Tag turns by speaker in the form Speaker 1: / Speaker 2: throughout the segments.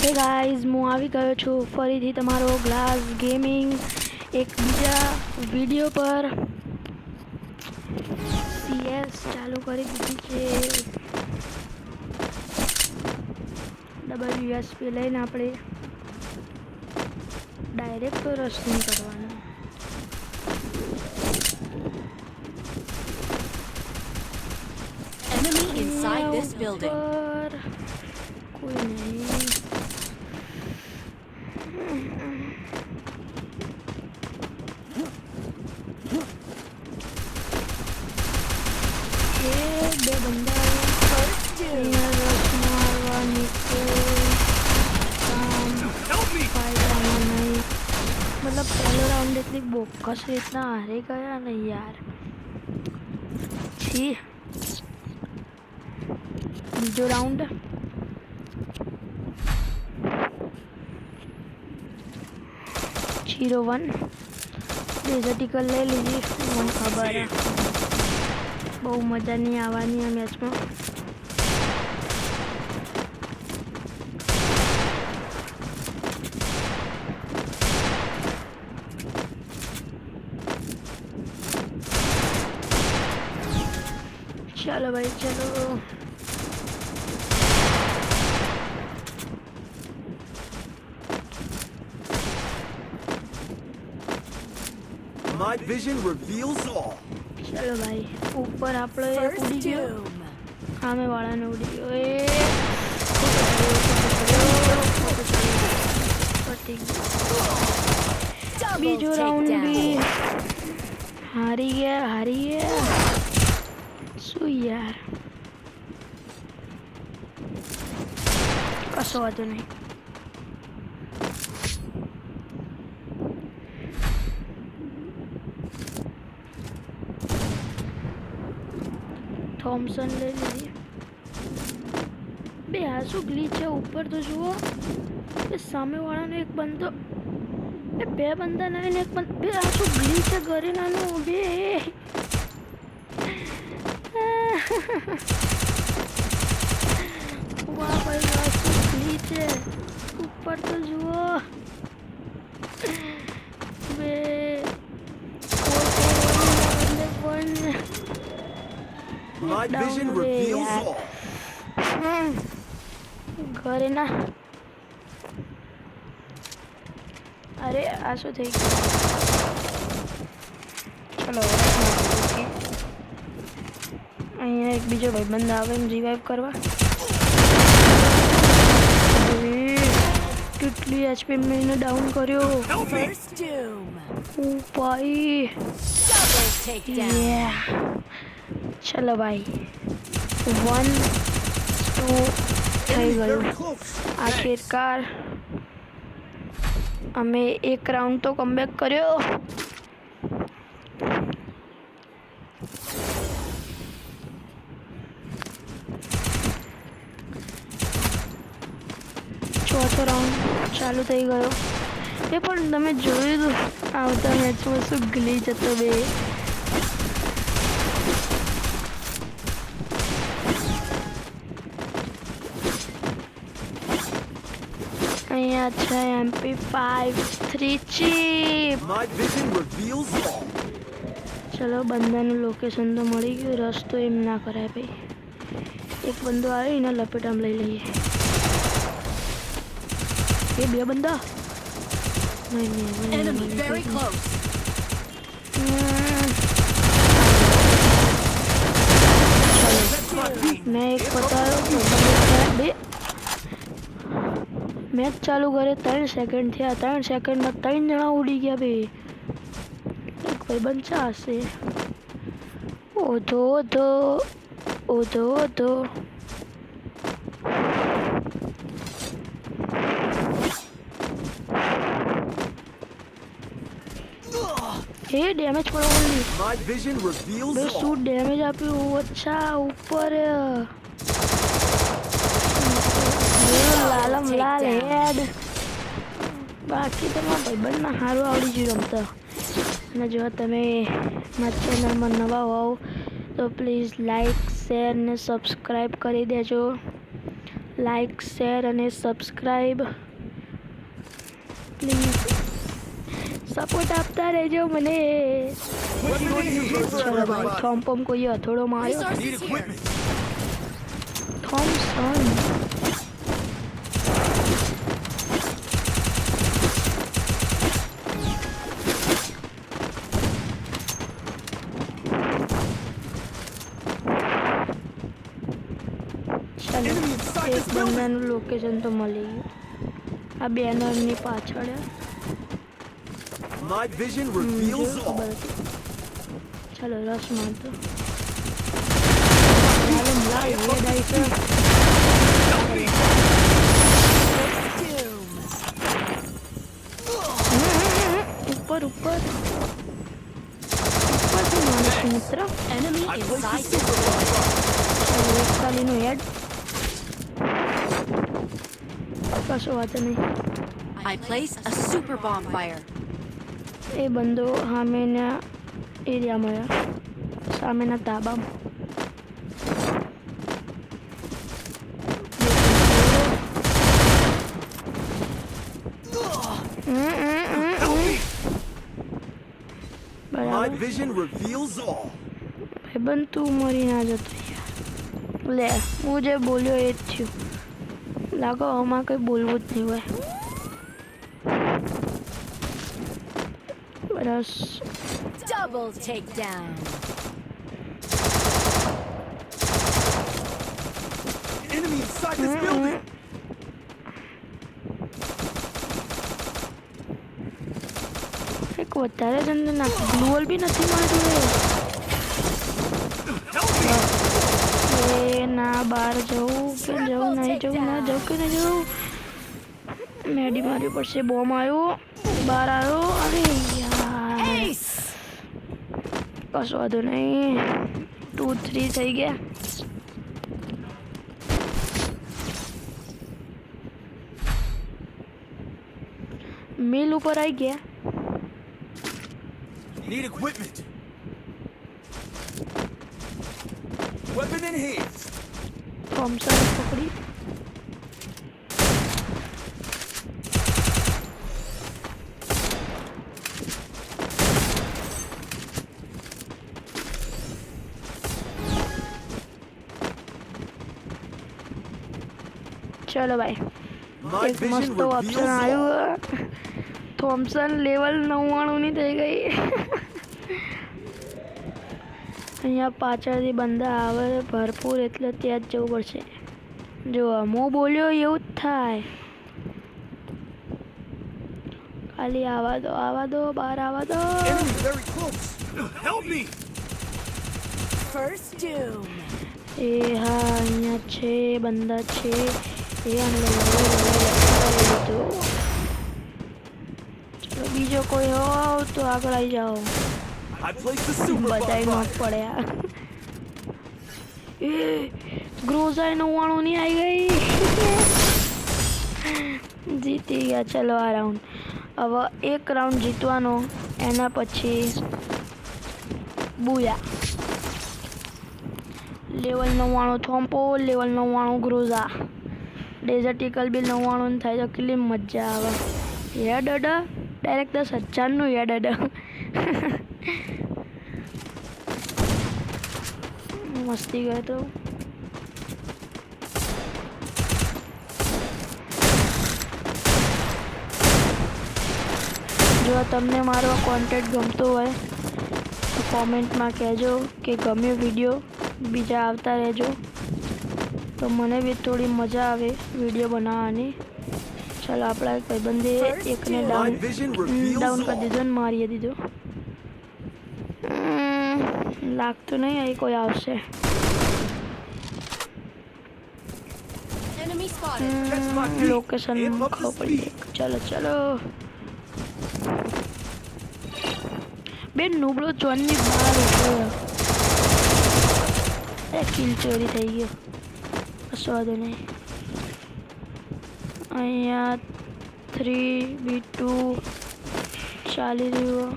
Speaker 1: Hey guys, હું આવી ગયો છું ફરીથી તમારો ગ્લાસ ગેમિંગ એક બીજા વિડીયો પર। CS ચાલુ કરી દીધી છે। WSP લઈને આપણે ડાયરેક્ટ રશ નહીં કરવાનો।
Speaker 2: Enemy inside this building.
Speaker 1: कोई नहीं। ये दो बंदा मारवाने को फायदा नहीं। मतलब पहले राउंड इतनी बोकस से इतना हारे गया नहीं यार। छी बीजो राउंड 0-1 डेजर्टिकल ले लीजिए। મને ખબર है બહુ મજા નહીં આવવાની આ મેચમાં। चलो भाई चलो।
Speaker 3: My vision reveals all.
Speaker 1: चलो भाई ऊपर આપણે ઉડી ગયો। સામે વાળાને ઉડી ગયો। એ બીજો રાઉન્ડ બી હારી ગયા। શું યાર, કશો વાંધો નહીં। थॉमसन ले लीजिए। बे आ શું ગ્લિચ છે ઉપર તો જુઓ। એ સામે વાળાનો એક બંદો, એ બે બંદા નહીં એક બંદો। બે આ શું ગ્લિચ છે ગરેનાનો। બે વાહ ભાઈ વાહ, શું ગ્લિચ છે ઉપર તો જુઓ। બે
Speaker 3: My vision reveals all.
Speaker 1: ઘરે ના। અરે આ શું થઈ ગયું। ચલો અહીંયા એક બીજો ભાઈબંધ આવે ને રિવાઇવ કરવા। કેટલી HP મેં એને ડાઉન કર્યો।
Speaker 2: First doom.
Speaker 1: ઓ ભાઈ
Speaker 2: Double takedown.
Speaker 1: Yeah. चलो भाई 1-2 થઈ ગયું। આખિરકાર અમે એક રાઉન્ડ તો કમબેક કર્યો। ચોથો રાઉન્ડ ચાલુ થઈ ગયો। એ પણ તમે જોયું આવતા મેચમાં શું ગ્લિચ હતો બે। અહીંયા છે MP5 3 chip.
Speaker 3: My vision reveals all.
Speaker 1: ચલો બંદાનું લોકેશન તો મળી ગયું। રસ તો એમ ના કરાય ભાઈ। એક બંદો આવ્યો એના લપેટામાં લઈ લઈએ। એ બે બંદા
Speaker 2: Enemy very close.
Speaker 1: मैं एक बतायो बे मैच चालू करे 3 सेकंड थे। 3 सेकंड में 3 जना उड़ी गया बे। कोई बंचा से ओधो हे डैमेज पड़ो ओनली।
Speaker 3: My vision reveals
Speaker 1: बे
Speaker 3: all.
Speaker 1: सूट डैमेज आप्યું। अच्छा ऊपर લાલમ લાલ હેડ। બાકી તમારા ભાઈબંધમાં સારું આવડી ગયું રમતા। અને જો તમે મારા ચેનલમાં નવા હોવ તો પ્લીઝ લાઈક શેર ને સબસ્ક્રાઈબ કરી દેજો। લાઈક શેર અને સબસ્ક્રાઈબ પ્લીઝ સપોર્ટ આપતા રહેજો મને. ચલો ભાઈ થોમ કોઈએ હથોડો માર્યો.
Speaker 3: Need
Speaker 2: Resources here.
Speaker 3: equipment.
Speaker 1: Thomson ચાલો એક બંદાનું લોકેશન તો મળી ગયું. આ બેનરની પાછળ
Speaker 3: Night vision
Speaker 1: જો
Speaker 3: reveals
Speaker 1: ખબર
Speaker 3: all.
Speaker 1: હતી. ચાલો રસ મારતો. ચાલો લાલ રેડ આઈ છે.
Speaker 2: Doom.
Speaker 1: ઉપર ઉપરથી માણસ મિત્ર.
Speaker 2: Enemy
Speaker 3: I placed the
Speaker 2: inside this
Speaker 3: super
Speaker 2: building.
Speaker 3: bomb.
Speaker 1: ચાલો એક ખાલીનું હેડ. કશો વાંધો નહીં.
Speaker 2: I place a super bonfire.
Speaker 1: એ બંદો સામેના એરિયામાં સામેના તાબામાં.
Speaker 3: Night
Speaker 1: બરાબર
Speaker 3: vision reveals all.
Speaker 1: ભાઈબંધ તું મરી ના જતો યાર. લે હું જે બોલ્યો એ જ થયું. લાગો આમાં કંઈ બોલવું જ નહીં હોય. બસ
Speaker 2: Double takedown.
Speaker 3: Enemy inside this building.
Speaker 1: એક વધારે જણ નાખ ગ્લુઅલ બી નથી માર્યું એ ના બહાર જવું કે જવું નહીં જવું ના જવું કે નહીં જવું. મેડી મારવી પડશે. બોમ્બ આવ્યો બહાર આવ્યો. અરે યાર
Speaker 2: Ace.
Speaker 1: કશો વાંધો નહીં. 2-3 થઈ ગયા. મિલ ઉપર આવી ગયા.
Speaker 3: Need equipment. Weapon in hand.
Speaker 1: Thomson પકડી. ચલો ભાઈ
Speaker 3: Night
Speaker 1: એક
Speaker 3: vision
Speaker 1: મસ્ત ઓપ્શન
Speaker 3: reveals all.
Speaker 1: આવ્યું. થોમ્સન લેવલ 99 ની થઈ ગઈ. અહીંયા પાછળથી બંદા આવે ભરપૂર એટલે ત્યાં જ જવું પડશે. જો હું બોલ્યો એવું જ થાય. ખાલી આવા દો બહાર આવા દો.
Speaker 3: Enemy very close. Help me.
Speaker 2: First doom.
Speaker 1: એ હા અહીંયા છે બંદા છે. એ આને લીધો. ચલો બીજો કોઈ હોવ તો આગળ આવી જાઓ.
Speaker 3: I placed the super
Speaker 1: બધાય નોટ
Speaker 3: bonfire.
Speaker 1: પડ્યા. એ ગ્રોઝાય 99 ની આવી ગઈ. જીતી ગયા. ચલો આ રાઉન્ડ. હવે એક રાઉન્ડ જીતવાનો એના પછી બુયા. લેવલ 99 થોમ્પો લેવલ 99 ગ્રોઝા. ડેઝર્ટ ઈકલ બી 99 થાય તો કેટલી મજા આવે. હેડ અડા ડાયરેક્ટ 10,000નું હેડ અડા. મસ્તી ગયો તો. જો તમને મારો કોન્ટેન્ટ ગમતો હોય તો કોમેન્ટમાં કહેજો કે ગમ્યો વિડીયો. બીજા આવતા રહેજો તો મને બી થોડી મજા આવે વિડીયો બનાવવાની. ચાલો આપણા ભાઈબંધે એકને ડાઉન કરી દીધો ને મારી દીધો. લાગતું નહીં અહીં કોઈ આવશે.
Speaker 2: Enemy spotted.
Speaker 1: લોકેશન ખબર પડી. ચલો ચલો બે નુબળો જોનની બહાર ઉભો. એ કિલ ચોરી થઈ ગયો. કશો વાંધો નહીં. અહીંયા 3v2 ચાલી રહ્યો.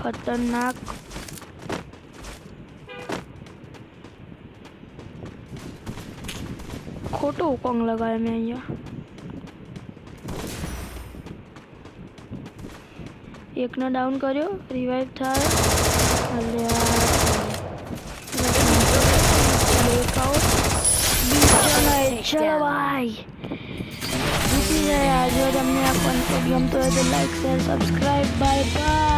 Speaker 1: ખતરનાક. ખોટો કોંગ લગાવ્યો મેં અહીંયા. એકનો ડાઉન કર્યો, રિવાઇવ થાય. ચલો ભાઈ જીતી ગયા. જો તમને આ કોન્ટેન્ટ ગમતો હોય તો like share subscribe. Bye bye.